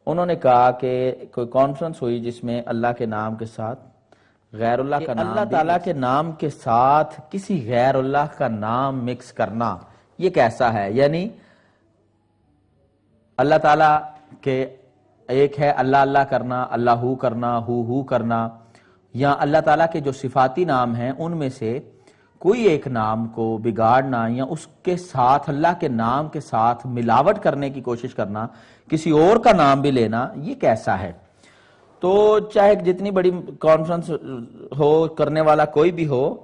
انہوں نے کہا کہ کوئی کانفرنس ہوئی جس میں اللہ کے نام کے ساتھ غیر اللہ کا نام، اللہ تعالیٰ کے نام کے ساتھ کسی غیر اللہ کا نام مکس کرنا یہ کیسا ہے؟ یعنی اللہ تعالیٰ کے ایک ہے اللہ اللہ کرنا، اللہ ہو کرنا، ہو کرنا، یا اللہ تعالیٰ کے جو صفاتی نام ہیں ان میں سے کوئی ایک نام کو بگاڑنا یا اس کے ساتھ اللہ کے نام کے ساتھ ملاوٹ کرنے کی کوشش کرنا، کسی اور کا نام بھی لینا، یہ کیسا ہے؟ تو چاہے جتنی بڑی کانفرنس ہو، کرنے والا کوئی بھی ہو،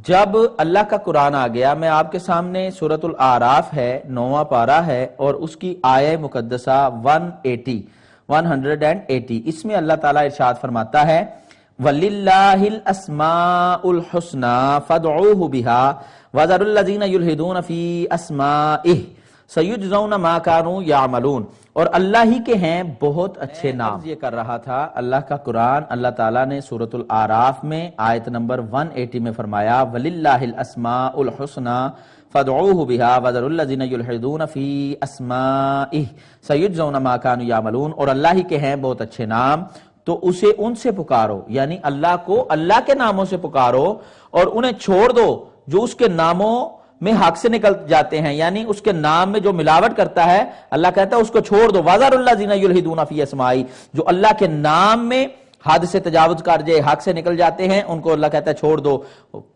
جب اللہ کا قرآن آ گیا، میں آپ کے سامنے سورۃ الاعراف ہے، 9واں پارہ ہے اور اس کی آیہ مقدسہ 180، اس میں اللہ تعالیٰ ارشاد فرماتا ہے وَلِلَّهِ الْأَسْمَاءُ الْحُسْنَى فَادْعُوهُ بِهَا وَذَرُوا الَّذِينَ يُلْحِدُونَ فِي أَسْمَائِهِ سَيُجْزَوْنَ مَا كَانُوا يَعْمَلُونَ، اور اللہ ہی کے ہیں بہت اچھے نام۔ یہ کر رہا تھا اللہ کا قرآن، اللہ تعالیٰ نے سورۃ الاعراف میں آیت نمبر 180 میں فرمایا وَلِلَّهِ الْأَسْمَاءُ الْحُسْنَى فَادْعُوهُ بِهَا وَذَرُوا الَّذِينَ يُلْحِدُونَ فِي أَسْمَائِهِ سَيُجْزَوْنَ مَا كَانُوا يَعْمَلُونَ، اور اللہ ہی کے ہیں بہت اچھے نام، تو اسے ان سے پکارو، یعنی اللہ کو اللہ کے ناموں سے پکارو اور انہیں چھوڑ دو جو اس کے ناموں میں حق سے نکل جاتے ہیں، یعنی اس کے نام میں جو ملاوٹ کرتا ہے، اللہ کہتا ہے اس کو چھوڑ دو۔ وَذَرُوا الَّذِينَ يُلْحِدُونَ فِي أَسْمَائِهِ، جو اللہ کے نام میں حد سے تجاوز کر جائے، حق سے نکل جاتے ہیں، ان کو اللہ کہتا ہے چھوڑ دو۔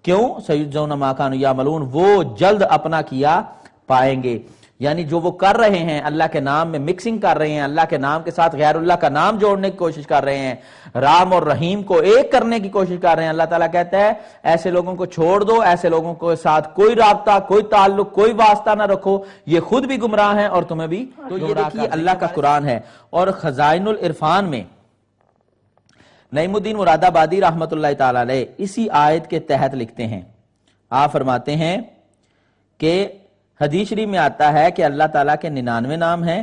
کیوں؟ سَيُجْزَوْنَ مَا كَانُوا يَعْمَلُونَ، وہ جلد اپنا کیا پائیں گے، یعنی جو وہ کر رہے ہیں اللہ کے نام میں مکسنگ کر رہے ہیں، اللہ کے نام کے ساتھ غیر اللہ کا نام جوڑنے کی کوشش کر رہے ہیں، رام اور رحیم کو ایک کرنے کی کوشش کر رہے ہیں، اللہ تعالیٰ کہتا ہے ایسے لوگوں کو چھوڑ دو، ایسے لوگوں کے ساتھ کوئی رابطہ، کوئی تعلق، کوئی واسطہ نہ رکھو، یہ خود بھی گمراہ ہیں اور تمہیں بھی۔ تو یہ دیکھیے اللہ کا قرآن ہے۔ اور خزائن العرفان میں نعیم الدین مراد آبادی رحمت اللہ تعالیٰ علیہ اسی آیت کے تحت لکھتے ہیں، آپ فرماتے ہیں کہ حدیث شریف میں آتا ہے کہ اللہ تعالیٰ کے 99 نام ہیں،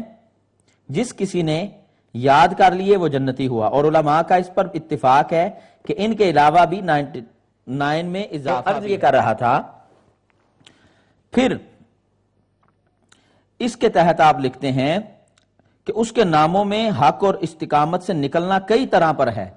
جس کسی نے یاد کر لیے وہ جنتی ہوا، اور علماء کا اس پر اتفاق ہے کہ ان کے علاوہ بھی 99 میں اضافہ یہ کر رہا تھا۔ پھر اس کے تحت آپ لکھتے ہیں کہ اس کے ناموں میں حق اور استقامت سے نکلنا کئی طرح پر ہے،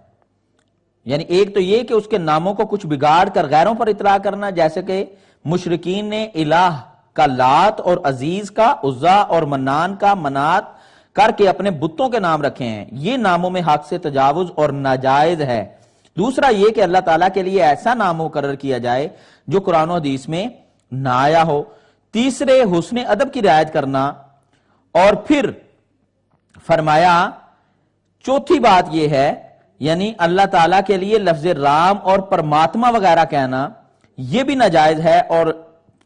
یعنی ایک تو یہ کہ اس کے ناموں کو کچھ بگاڑ کر غیروں پر اطلاق کرنا، جیسے کہ مشرکین نے الہ کا لات اور عزیز کا عزا اور منان کا منات کر کے اپنے بتوں کے نام رکھے ہیں، یہ ناموں میں حق سے تجاوز اور ناجائز ہے۔ دوسرا یہ کہ اللہ تعالیٰ کے لیے ایسا نام مقرر کیا جائے جو قرآن و حدیث میں نہ آیا ہو۔ تیسرے حسن ادب کی رعایت کرنا، اور پھر فرمایا چوتھی بات یہ ہے، یعنی اللہ تعالیٰ کے لیے لفظ رام اور پرماتما وغیرہ کہنا یہ بھی ناجائز ہے اور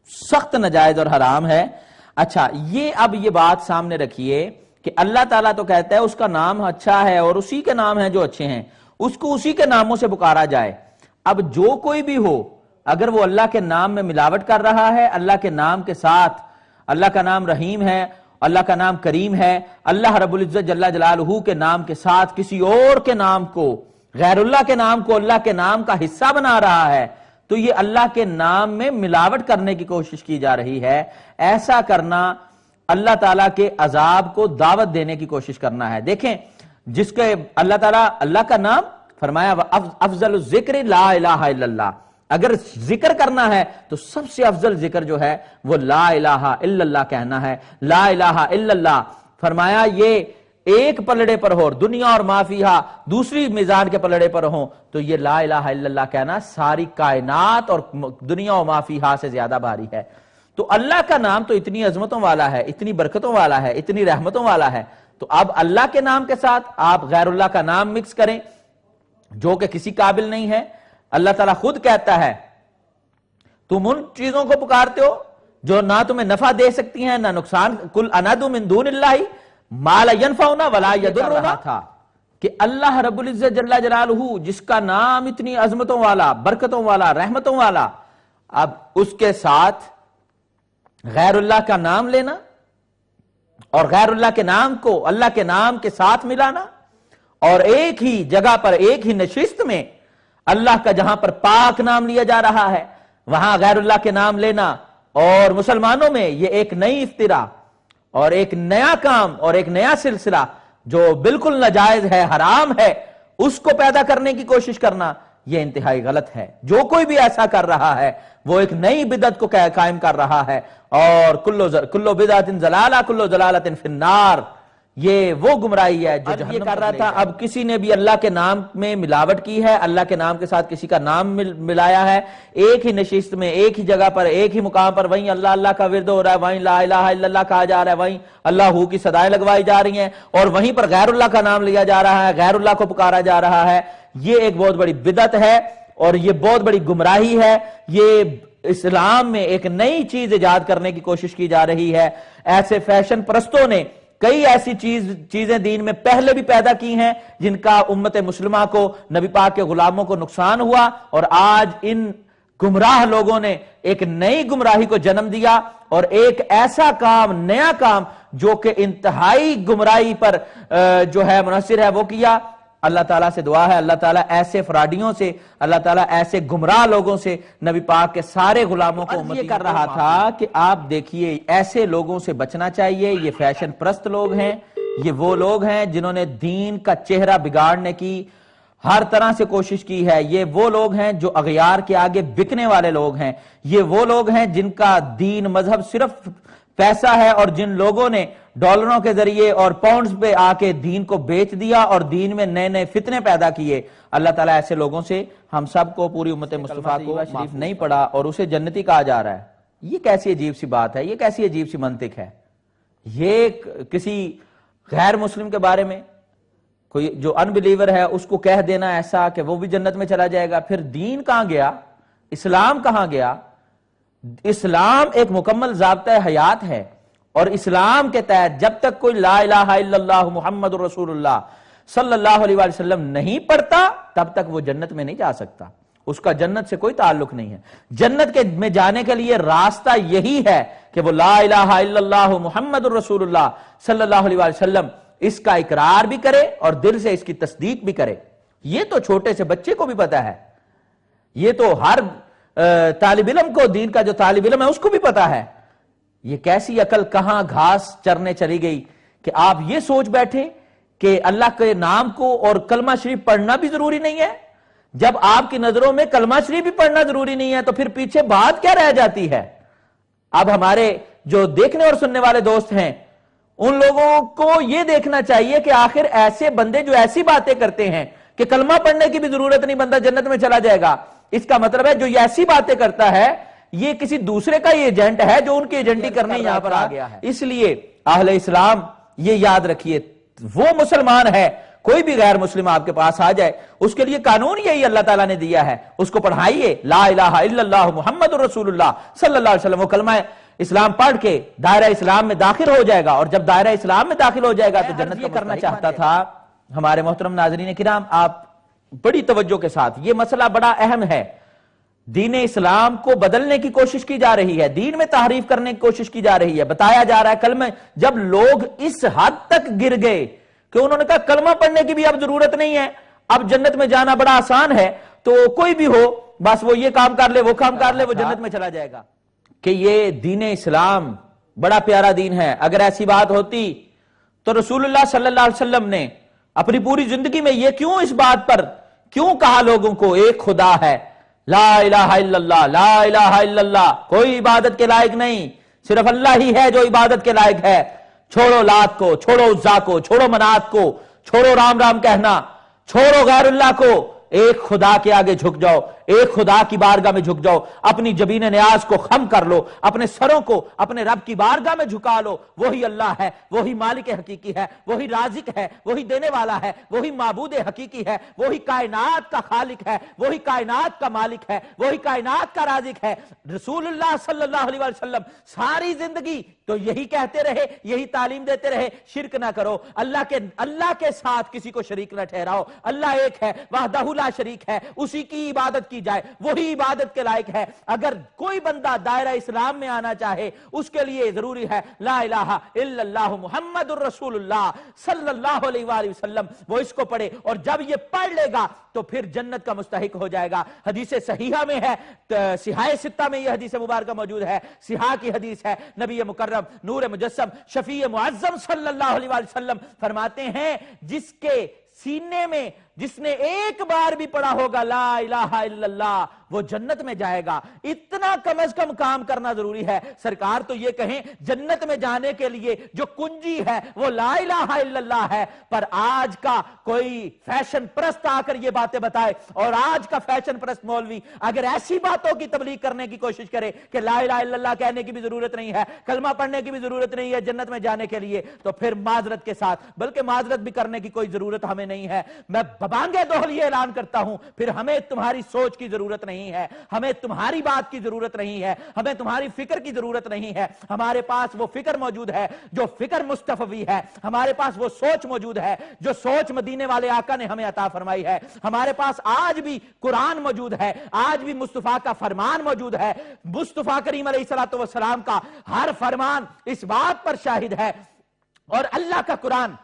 سخت ناجائز اور حرام ہے۔ اچھا، یہ اب یہ بات سامنے رکھیے کہ اللہ تعالیٰ تو کہتا ہے اس کا نام اچھا ہے اور اسی کے نام ہیں جو اچھے ہیں، اس کو اسی کے ناموں سے پکارا جائے۔ اب جو کوئی بھی ہو، اگر وہ اللہ کے نام میں ملاوٹ کر رہا ہے، اللہ کے نام کے ساتھ، اللہ کا نام رحیم ہے، اللہ کا نام کریم ہے، اللہ رب العزت جل جلالہ کے نام کے ساتھ کسی اور کے نام کو، غیر اللہ کے نام کو اللہ کے نام کا حصہ بنا رہا ہے، تو یہ اللہ کے نام میں ملاوٹ کرنے کی کوشش کی جا رہی ہے۔ ایسا کرنا اللہ تعالیٰ کے عذاب کو دعوت دینے کی کوشش کرنا ہے۔ دیکھیں، جس کے اللہ تعالیٰ اللہ کا نام فرمایا افضل الذکر لا الہ الا اللہ، اگر ذکر کرنا ہے تو سب سے افضل ذکر جو ہے وہ لا الہ الا اللہ کہنا ہے۔ لا الہ الا اللہ فرمایا یہ ایک پلڑے پر ہو، دنیا اور ما فیہا دوسری میزان کے پلڑے پر ہوں، تو یہ لا الہ الا اللہ کہنا ساری کائنات اور دنیا و ما فیہا سے زیادہ بھاری ہے۔ تو اللہ کا نام تو اتنی عظمتوں والا ہے، اتنی برکتوں والا ہے، اتنی رحمتوں والا ہے، تو اب اللہ کے نام کے ساتھ آپ غیر اللہ کا نام مکس کریں جو کہ کسی قابل نہیں ہے۔ اللہ تعالیٰ خود کہتا ہے تم ان چیزوں کو پکارتے ہو جو نہ تمہیں نفع دے سکتی ہیں نہ نقصان، قل اندعو من دون اللہ ما لا ينفعنا ولا يضرنا، تھا کہ اللہ رب العزت جل جلالہ جس کا نام اتنی عظمتوں والا، برکتوں والا، رحمتوں والا، اب اس کے ساتھ غیر اللہ کا نام لینا اور غیر اللہ کے نام کو اللہ کے نام کے ساتھ ملانا، اور ایک ہی جگہ پر ایک ہی نشست میں اللہ کا جہاں پر پاک نام لیا جا رہا ہے وہاں غیر اللہ کے نام لینا، اور مسلمانوں میں یہ ایک نئی افتراء اور ایک نیا کام اور ایک نیا سلسلہ جو بالکل ناجائز ہے، حرام ہے، اس کو پیدا کرنے کی کوشش کرنا، یہ انتہائی غلط ہے۔ جو کوئی بھی ایسا کر رہا ہے وہ ایک نئی بدعت کو قائم کر رہا ہے، اور کلو بدعت ضلالہ کلو ضلالۃ فی النار، یہ وہ گمراہی ہے جو یہ کر رہا تھا۔ اب کسی نے بھی اللہ کے نام میں ملاوٹ کی ہے، اللہ کے نام کے ساتھ کسی کا نام ملایا ہے، ایک ہی نشست میں، ایک ہی جگہ پر، ایک ہی مقام پر وہیں اللہ اللہ کا ورد ہو رہا ہے، وہیں لا الہ الا اللہ کہا جا رہا ہے، وہیں اللہ ہو کی صدائیں لگوائی جا رہی ہیں، اور وہیں پر غیر اللہ کا نام لیا جا رہا ہے، غیر اللہ کو پکارا جا رہا ہے۔ یہ ایک بہت بڑی بدعت ہے اور یہ بہت بڑی گمراہی ہے۔ یہ اسلام میں ایک نئی چیز ایجاد کرنے کی کوشش کی جا رہی ہے۔ ایسے فیشن پرستوں نے کئی ایسی چیزیں دین میں پہلے بھی پیدا کی ہیں جن کا امت مسلمہ کو، نبی پاک کے غلاموں کو نقصان ہوا، اور آج ان گمراہ لوگوں نے ایک نئی گمراہی کو جنم دیا، اور ایک ایسا کام، نیا کام جو کہ انتہائی گمراہی پر جو ہے منحصر ہے وہ کیا۔ اللہ تعالیٰ سے دعا ہے اللہ تعالیٰ ایسے فراڈیوں سے، اللہ تعالیٰ ایسے گمراہ لوگوں سے نبی پاک کے سارے غلاموں کو یہ کر رہا تھا کہ آپ دیکھیے ایسے لوگوں سے بچنا چاہیے۔ یہ فیشن پرست لوگ ہیں، یہ وہ لوگ ہیں جنہوں نے دین کا چہرہ بگاڑنے کی ہر طرح سے کوشش کی ہے۔ یہ وہ لوگ ہیں جو اغیار کے آگے بکنے والے لوگ ہیں۔ یہ وہ لوگ ہیں جن کا دین مذہب صرف پیسہ ہے، اور جن لوگوں نے ڈالروں کے ذریعے اور پاؤنڈز پہ آ کے دین کو بیچ دیا اور دین میں نئے نئے فتنے پیدا کیے۔ اللہ تعالیٰ ایسے لوگوں سے ہم سب کو، پوری امت مصطفیٰ کو شریف نہیں پڑھا اور اسے جنتی کہا جا رہا ہے۔ یہ کیسی عجیب سی بات ہے، یہ کیسی عجیب سی منطق ہے۔ یہ کسی غیر مسلم کے بارے میں کوئی جو ان بلیور ہے اس کو کہہ دینا ایسا کہ وہ بھی جنت میں چلا جائے گا، پھر دین کہاں گیا؟ اسلام کہاں گیا؟ اسلام ایک مکمل ضابطہ حیات ہے، اور اسلام کے تحت جب تک کوئی لا الہ الا اللہ محمد رسول اللہ صلی اللہ علیہ وسلم نہیں پڑھتا تب تک وہ جنت میں نہیں جا سکتا، اس کا جنت سے کوئی تعلق نہیں ہے۔ جنت میں جانے کے لیے راستہ یہی ہے کہ وہ لا الہ الا اللہ محمد رسول اللہ صلی اللہ علیہ وسلم اس کا اقرار بھی کرے اور دل سے اس کی تصدیق بھی کرے۔ یہ تو چھوٹے سے بچے کو بھی پتا ہے، یہ تو ہر طالب علم کو، دین کا جو طالب علم ہے اس کو بھی پتا ہے۔ یہ کیسی عقل کہاں گھاس چرنے چلی گئی کہ آپ یہ سوچ بیٹھے کہ اللہ کے نام کو اور کلمہ شریف پڑھنا بھی ضروری نہیں ہے۔ جب آپ کی نظروں میں کلمہ شریف بھی پڑھنا ضروری نہیں ہے تو پھر پیچھے بات کیا رہ جاتی ہے؟ اب ہمارے جو دیکھنے اور سننے والے دوست ہیں ان لوگوں کو یہ دیکھنا چاہیے کہ آخر ایسے بندے جو ایسی باتیں کرتے ہیں کہ کلمہ پڑھنے کی بھی ضرورت نہیں، بندہ جنت میں چلا جائے گا، اس کا مطلب ہے جو یہ ایسی باتیں کرتا ہے یہ کسی دوسرے کا یہ ایجنٹ ہے جو ان کی ایجنٹی کرنے یہاں پر آ گیا ہے۔ اس لیے اہل اسلام یہ یاد رکھیے، وہ مسلمان ہے، کوئی بھی غیر مسلم آپ کے پاس آ جائے اس کے لیے قانون یہی اللہ تعالیٰ نے دیا ہے، اس کو پڑھائیے لا الہ الا اللہ محمد رسول اللہ صلی اللہ علیہ وسلم، وہ کلمہ اسلام پڑھ کے دائرہ اسلام میں داخل ہو جائے گا، اور جب دائرہ اسلام میں داخل ہو جائے گا تو جنت کا کرنا چاہتا تھا۔ ہمارے محترم ناظرین کرام، آپ بڑی توجہ کے ساتھ، یہ مسئلہ بڑا اہم ہے۔ دین اسلام کو بدلنے کی کوشش کی جا رہی ہے، دین میں تحریف کرنے کی کوشش کی جا رہی ہے، بتایا جا رہا ہے کلمہ، جب لوگ اس حد تک گر گئے کہ انہوں نے کہا کلمہ پڑھنے کی بھی اب ضرورت نہیں ہے، اب جنت میں جانا بڑا آسان ہے، تو کوئی بھی ہو بس وہ یہ کام کر لے وہ کام کر لے وہ جنت میں چلا جائے گا، کہ یہ دین اسلام بڑا پیارا دین ہے۔ اگر ایسی بات ہوتی تو رسول اللہ صلی اللہ علیہ وسلم نے اپنی پوری زندگی میں یہ کیوں اس بات پر کیوں کہا لوگوں کو ایک خدا ہے، لا الہ الا اللہ، لا الہ الا اللہ، کوئی عبادت کے لائق نہیں، صرف اللہ ہی ہے جو عبادت کے لائق ہے، چھوڑو لات کو، چھوڑو عزا کو، چھوڑو منات کو، چھوڑو رام رام کہنا، چھوڑو غیر اللہ کو، ایک خدا کے آگے جھک جاؤ، ایک خدا کی بارگاہ میں جھک جاؤ، اپنی جبین نیاز کو خم کر لو، اپنے سروں کو اپنے رب کی بارگاہ میں جھکا لو، وہی اللہ ہے، وہی مالک حقیقی ہے، وہی رازق ہے، وہی دینے والا ہے، وہی معبود حقیقی ہے، وہی کائنات کا خالق ہے، وہی کائنات کا مالک ہے، وہی کائنات کا رازق ہے۔ رسول اللہ صلی اللہ علیہ وسلم ساری زندگی تو یہی کہتے رہے، یہی تعلیم دیتے رہے، شرک نہ کرو، اللہ کے ساتھ کسی کو شریک نہ ٹھہراؤ، اللہ ایک ہے، وحدہ لا شریک ہے، اسی کی عبادت کی جائے، وہی عبادت کے لائق ہے۔ اگر کوئی بندہ دائرہ اسلام میں آنا چاہے اس کے لیے ضروری ہے لا الہ الا اللہ محمد الرسول اللہ صلی اللہ علیہ وآلہ وسلم، وہ اس کو پڑھے، اور جب یہ پڑھ لے گا تو پھر جنت کا مستحق ہو جائے گا۔ حدیث صحیحہ میں ہے، صحاح ستہ میں یہ حدیث مبارکہ موجود ہے، صحاح کی حدیث ہے، نبی مکرم نور مجسم شفیع معظم صلی اللہ علیہ وآلہ وسلم فرماتے ہیں جس کے سینے میں جس نے ایک بار بھی پڑھا ہوگا لا الہ الا اللہ وہ جنت میں جائے گا۔ اتنا کم از کم کام کرنا ضروری ہے۔ سرکار تو یہ کہیں جنت میں جانے کے لیے جو کنجی ہے وہ لا الہ الا اللہ ہے، پر آج کا کوئی فیشن پرست آ کر یہ باتیں بتائے، اور آج کا فیشن پرست مولوی اگر ایسی باتوں کی تبلیغ کرنے کی کوشش کرے کہ لا الہ الا اللہ کہنے کی بھی ضرورت نہیں ہے، کلمہ پڑھنے کی بھی ضرورت نہیں ہے جنت میں جانے کے لیے، تو پھر معذرت کے ساتھ، بلکہ معذرت بھی کرنے کی کوئی ضرورت ہمیں نہیں ہے، میں بانگے دوہل یہ اعلان کرتا ہوں، پھر ہمیں تمہاری سوچ کی ضرورت نہیں ہے، ہمیں تمہاری بات کی ضرورت نہیں ہے، ہمیں تمہاری فکر کی ضرورت نہیں ہے۔ ہمارے پاس وہ فکر موجود ہے جو فکر مصطفی ہے، ہمارے پاس وہ سوچ موجود ہے جو سوچ مدینے والے آقا نے ہمیں عطا فرمائی ہے، ہمارے پاس آج بھی قرآن موجود ہے، آج بھی مصطفیٰ کا فرمان موجود ہے، مصطفیٰ کریم علیہ السلام کا ہر فرمان اس بات پر شاہد ہے، اور اللہ کا قرآن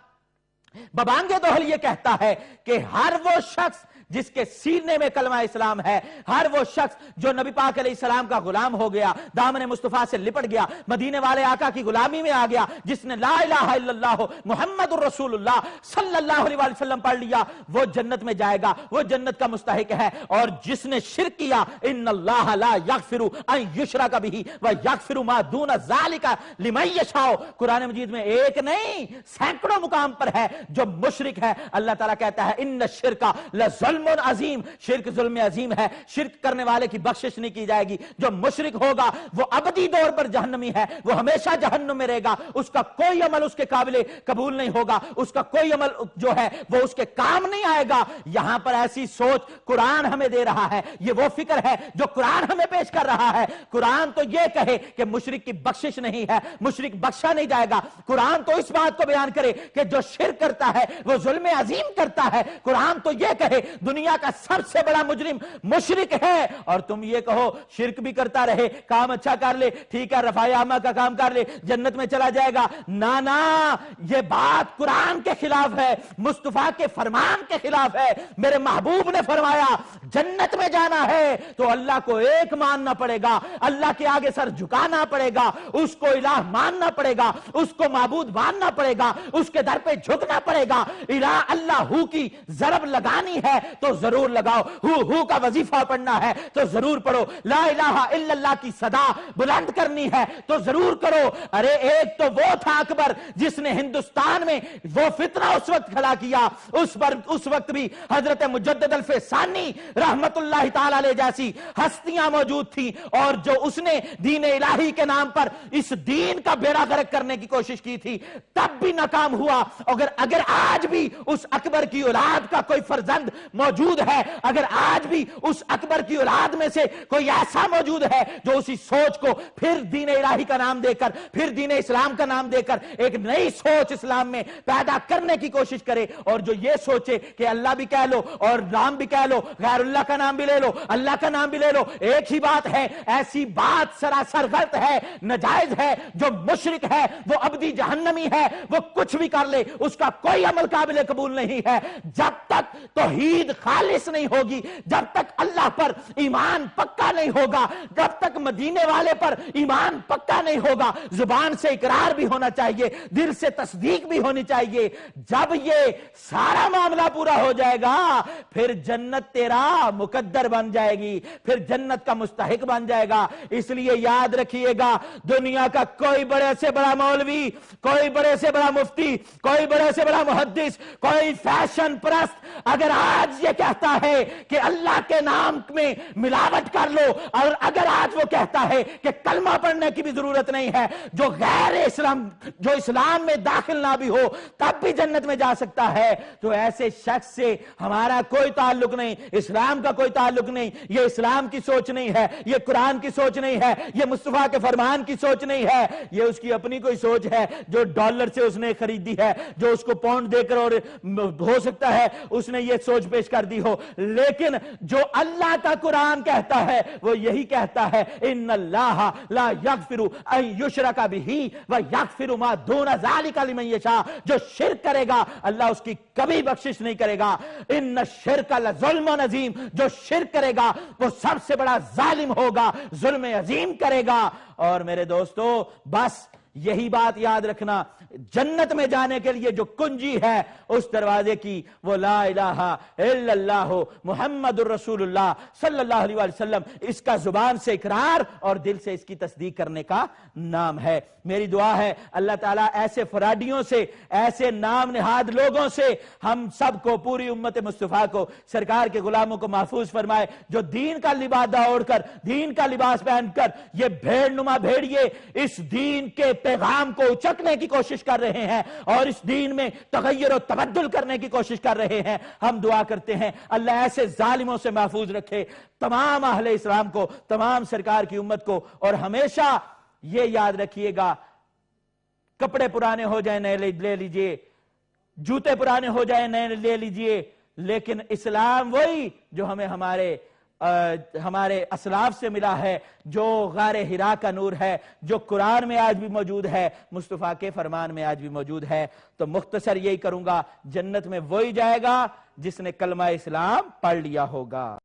ببانگے دوہل یہ کہتا ہے کہ ہر وہ شخص جس کے سینے میں کلمہ اسلام ہے، ہر وہ شخص جو نبی پاک علیہ السلام کا غلام ہو گیا، دامن مصطفیٰ سے لپٹ گیا، مدینے والے آقا کی غلامی میں آ گیا، جس نے لا الہ الا اللہ محمد الرسول اللہ صلی اللہ علیہ وآلہ وسلم پڑھ لیا، وہ جنت میں جائے گا، وہ جنت کا مستحق ہے۔ اور جس نے شرک کیا، ان اللہ لا یغفر ان یشرک بہ ویغفر ما دون ذلک لمن یشاء، قرآن مجید میں ایک نہیں سینکڑوں مقام پر ہے جو مشرک ہے، اللہ تعالیٰ کہتا ہے ان الشرک لظلم عظیم، شرک ظلم عظیم ہے، شرک کرنے والے کی بخشش نہیں کی جائے گی، جو مشرک ہوگا وہ ابدی طور پر جہنمی ہے، وہ ہمیشہ جہنم میں رہے گا، اس کا کوئی عمل اس کے قابل قبول نہیں ہوگا، اس کا کوئی عمل جو ہے وہ اس کے کام نہیں آئے گا۔ یہاں پر ایسی سوچ قرآن ہمیں دے رہا ہے، یہ وہ فکر ہے جو قرآن ہمیں پیش کر رہا ہے۔ قرآن تو یہ کہے کہ مشرک کی بخشش نہیں ہے، مشرک بخشا نہیں جائے گا، قرآن تو اس بات کو بیان کرے کہ جو شرک کرتا ہے وہ ظلم عظیم کرتا ہے، قرآن تو یہ کہے دنیا کا سب سے بڑا مجرم مشرک ہے، اور تم یہ کہو شرک بھی کرتا رہے، کام اچھا کر لے، ٹھیک ہے رفاع عامہ کا کام کر لے، جنت میں چلا جائے گا۔ نا یہ بات قرآن کے خلاف ہے، مصطفیٰ کے فرمان کے خلاف ہے۔ میرے محبوب نے فرمایا جنت میں جانا ہے تو اللہ کو ایک ماننا پڑے گا، اللہ کے آگے سر جھکانا پڑے گا، اس کو الہ ماننا پڑے گا، اس کو معبود ماننا پڑے گا، اس کے در پہ جھکنا پڑے گا۔ الہ اللہ ہو کی ضرب لگانی ہے تو ضرور لگاؤ، ہو کا وظیفہ پڑھنا ہے تو ضرور پڑھو، لا الہ الا اللہ کی صدا بلند کرنی ہے تو ضرور کرو۔ ارے ایک تو وہ تھا اکبر جس نے ہندوستان میں وہ فتنہ اس وقت کھڑا کیا، اس وقت بھی حضرت مجدد الفسانی رحمت اللہ تعالی علیہ جیسی ہستیاں موجود تھیں، اور جو اس نے دین الہی کے نام پر اس دین کا بیڑا غرق کرنے کی کوشش کی تھی، تب بھی ناکام ہوا۔ اگر آج بھی اس اکبر کی اولاد کا کوئی فرزند موجود ہے، اگر آج بھی اس اکبر کی اولاد میں سے کوئی ایسا موجود ہے جو اسی سوچ کو پھر دین الہی کا نام دے کر، پھر دین اسلام کا نام دے کر ایک نئی سوچ اسلام میں پیدا کرنے کی کوشش کرے، اور جو یہ سوچے کہ اللہ بھی کہہ لو اور نام بھی کہہ لو، غیر اللہ کا نام بھی لے لو، اللہ کا نام بھی لے لو، ایک ہی بات ہے، ایسی بات سراسر غلط ہے، ناجائز ہے۔ جو مشرک ہے وہ ابدی جہنمی ہے، وہ کچھ بھی کر لے اس کا کوئی عمل قابل قبول نہیں ہے۔ جب تک توحید خالص نہیں ہوگی، جب تک اللہ پر ایمان پکا نہیں ہوگا، جب تک مدینے والے پر ایمان پکا نہیں ہوگا، زبان سے اقرار بھی ہونا چاہیے، دل سے تصدیق بھی ہونی چاہیے۔ جب یہ سارا معاملہ پورا ہو جائے گا پھر جنت تیرا مقدر بن جائے گی، پھر جنت کا مستحق بن جائے گا۔ اس لیے یاد رکھیے گا، دنیا کا کوئی بڑے سے بڑا مولوی، کوئی بڑے سے بڑا مفتی، کوئی بڑے سے بڑا محدث، کوئی فیشن پرست اگر آج یہ کہتا ہے کہ اللہ کے نام میں ملاوٹ کر لو، اور اگر آج وہ کہتا ہے کہ کلمہ پڑھنے کی بھی ضرورت نہیں ہے، جو غیر اسلام، جو اسلام میں داخل نہ بھی ہو تب بھی جنت میں جا سکتا ہے، تو ایسے شخص سے ہمارا کوئی تعلق نہیں، اسلام کا کوئی تعلق نہیں، یہ اسلام کی سوچ نہیں ہے، یہ قرآن کی سوچ نہیں ہے، یہ مصطفیٰ کے فرمان کی سوچ نہیں ہے، یہ اس کی اپنی کوئی سوچ ہے جو ڈالر سے اس نے خریدی ہے، جو اس کو پاؤنڈ دے کر، اور ہو سکتا ہے اس اس نے یہ سوچ پیش کر دی ہو، لیکن جو اللہ کا قرآن کہتا ہے وہ یہی کہتا ہے ان اللہ لا یغفر ان یشرک بہ ویغفر ما دون ذلک لمن یشاء، جو شرک کرے گا اللہ اس کی کبھی بخشش نہیں کرے گا، ان الشرک لظلم عظیم، جو شرک کرے گا وہ سب سے بڑا ظالم ہوگا، ظلم عظیم کرے گا۔ اور میرے دوستو بس یہی بات یاد رکھنا، جنت میں جانے کے لیے جو کنجی ہے اس دروازے کی وہ لا الہ الا اللہ محمد الرسول اللہ صلی اللہ علیہ وسلم، اس کا زبان سے اقرار اور دل سے اس کی تصدیق کرنے کا نام ہے۔ میری دعا ہے اللہ تعالیٰ ایسے فراڈیوں سے، ایسے نام نہاد لوگوں سے ہم سب کو، پوری امت مصطفیٰ کو، سرکار کے غلاموں کو محفوظ فرمائے، جو دین کا لبادہ اوڑھ کر، دین کا لباس پہن کر یہ بھیڑ نما بھیڑیے اس دین کے پیغام کو اچکنے کی کوشش کر رہے ہیں اور اس دین میں تغیر و تبدل کرنے کی کوشش کر رہے ہیں۔ ہم دعا کرتے ہیں اللہ ایسے ظالموں سے محفوظ رکھے تمام اہل اسلام کو، تمام سرکار کی امت کو۔ اور ہمیشہ یہ یاد رکھیے گا، کپڑے پرانے ہو جائیں نئے لے لیجئے، جوتے پرانے ہو جائیں نئے لے لیجئے، لیکن اسلام وہی جو ہمیں ہمارے اسلاف سے ملا ہے، جو غار حرا کا نور ہے، جو قرآن میں آج بھی موجود ہے، مصطفیٰ کے فرمان میں آج بھی موجود ہے۔ تو مختصر یہی کروں گا، جنت میں وہی جائے گا جس نے کلمہ اسلام پڑھ لیا ہوگا۔